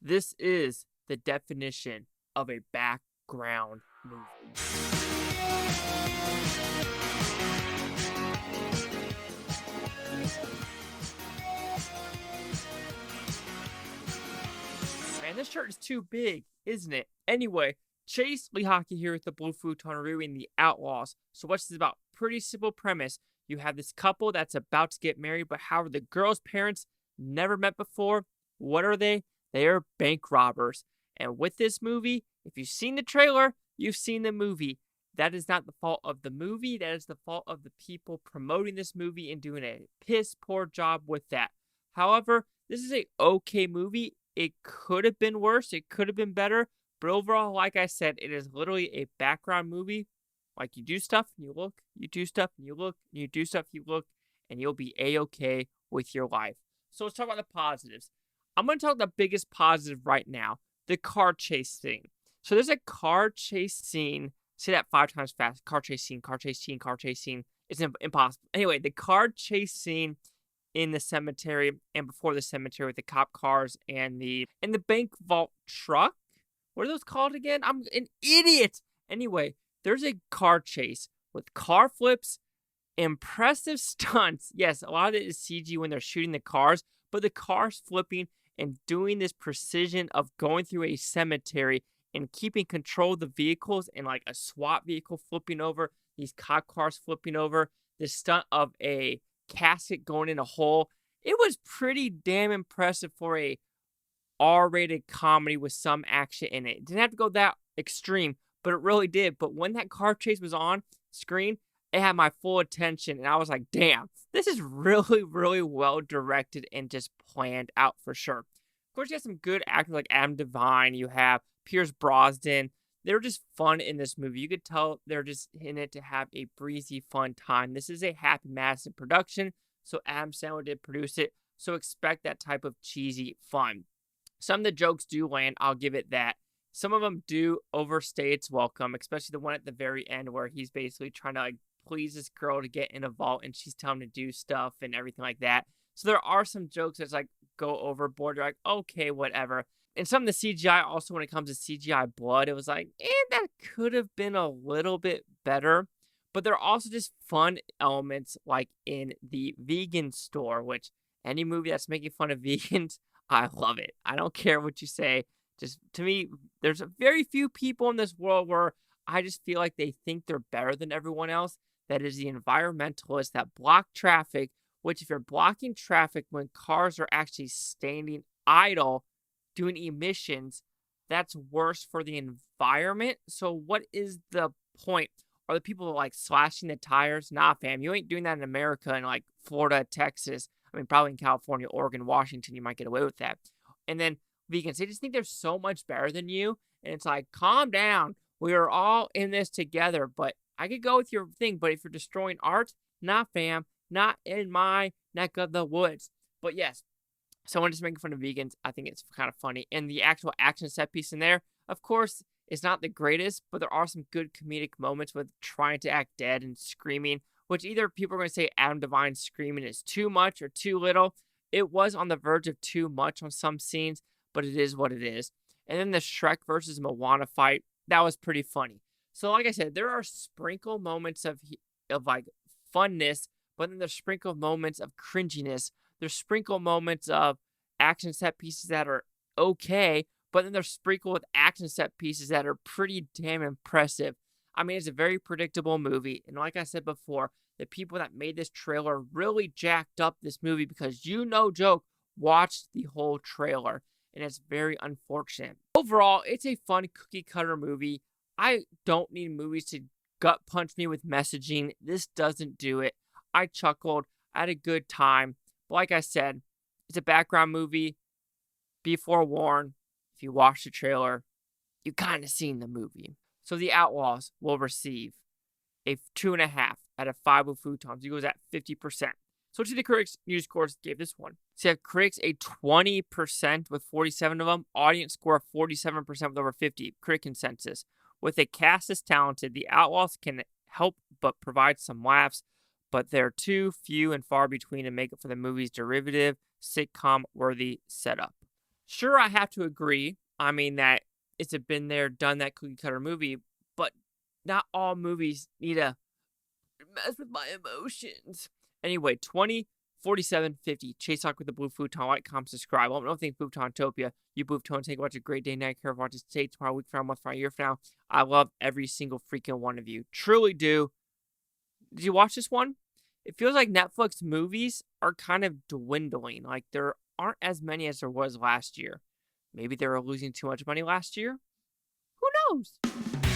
This is the definition of a background movie. Man, this shirt is too big, isn't it? Anyway, Chase Lee Hockey here with the Blue Futon reviewing The Outlaws. So what's this about? Pretty simple premise. You have this couple that's about to get married, but however, the girl's parents never met before. What are they? They are bank robbers. And with this movie, if you've seen the trailer, you've seen the movie. That is not the fault of the movie. That is the fault of the people promoting this movie and doing a piss poor job with that. However, this is a okay movie. It could have been worse. It could have been better. But overall, like I said, it is literally a background movie. Like you do stuff and you look, you do stuff and you look, you do stuff, you look, and you'll be a-okay with your life. So let's talk about the positives. I'm going to talk the biggest positive right now, the car chase scene. So there's a car chase scene. Say that 5 times fast. Car chase scene, car chase scene, car chase scene. It's impossible. Anyway, the car chase scene in the cemetery and before the cemetery with the cop cars and the bank vault truck. What are those called again? I'm an idiot. Anyway, there's a car chase with car flips, impressive stunts. Yes, a lot of it is CG when they're shooting the cars, but the cars flipping and doing this precision of going through a cemetery and keeping control of the vehicles and like a SWAT vehicle flipping over, these cop cars flipping over, this stunt of a casket going in a hole. It was pretty damn impressive for a R-rated comedy with some action in it. It didn't have to go that extreme, but it really did. But when that car chase was on screen, it had my full attention, and I was like, damn, this is really, really well directed and just planned out for sure. Of course, you have some good actors like Devine. You have Brosnan. They're just fun in this movie. You could tell they're just in it to have a breezy, fun time. This is a Happy Madison production, so Adam Sandler did produce it, so expect that type of cheesy fun. Some of the jokes do land, I'll give it that. Some of them do overstay its welcome, especially the one at the very end where he's basically trying to please this girl to get in a vault and she's telling him to do stuff and everything like that. So there are some jokes that's go overboard. You're like, okay, whatever. And some of the CGI also, when it comes to CGI blood, it was that could have been a little bit better. But there are also just fun elements like in the vegan store, which any movie that's making fun of vegans, I love it. I don't care what you say. Just to me, there's very few people in this world where I just feel like they think they're better than everyone else. That is the environmentalists that block traffic, which if you're blocking traffic when cars are actually standing idle, doing emissions, that's worse for the environment. So what is the point? Are the people slashing the tires? Nah, fam, you ain't doing that in America and Florida, Texas. I mean, probably in California, Oregon, Washington, you might get away with that. And then vegans, they just think they're so much better than you. And it's calm down. We are all in this together. But I could go with your thing. But if you're destroying art, nah, fam, not in my neck of the woods. But yes, someone just making fun of vegans, I think it's kind of funny. And the actual action set piece in there, of course, is not the greatest, but there are some good comedic moments with trying to act dead and screaming, which either people are going to say Adam Devine screaming is too much or too little. It was on the verge of too much on some scenes, but it is what it is. And then the Shrek versus Moana fight, that was pretty funny. So like I said, there are sprinkle moments of funness, but then there's sprinkle moments of cringiness. There's sprinkle moments of action set pieces that are okay, but then there's sprinkled with action set pieces that are pretty damn impressive. I mean, it's a very predictable movie, and like I said before, the people that made this trailer really jacked up this movie because joke watched the whole trailer, and it's very unfortunate. Overall, it's a fun cookie cutter movie. I don't need movies to gut punch me with messaging. This doesn't do it. I chuckled. I had a good time. But like I said, it's a background movie. Be forewarned. If you watch the trailer, you kind of seen the movie. So The Outlaws will receive a 2.5 out of 5 with Futons. It goes at 50%. So to the critics, news scores gave this one. So you have critics a 20% with 47 of them. Audience score 47% with over 50. Critic consensus. With a cast as talented, The Outlaws can help but provide some laughs, but they're too few and far between to make it for the movie's derivative, sitcom-worthy setup. Sure, I have to agree. I mean, that it's a been there, done that cookie cutter movie, but not all movies need to mess with my emotions. Anyway, 204750. Chase Talk with the Blue Futon. Like, comment, subscribe. I don't think Futontopia. You Blue Futon, take watch a great day, night, care, watch it today, tomorrow, week from now, month from now, year from now. I love every single freaking one of you. Truly do. Did you watch this one? It feels like Netflix movies are kind of dwindling. Like, there aren't as many as there was last year. Maybe they were losing too much money last year. Who knows?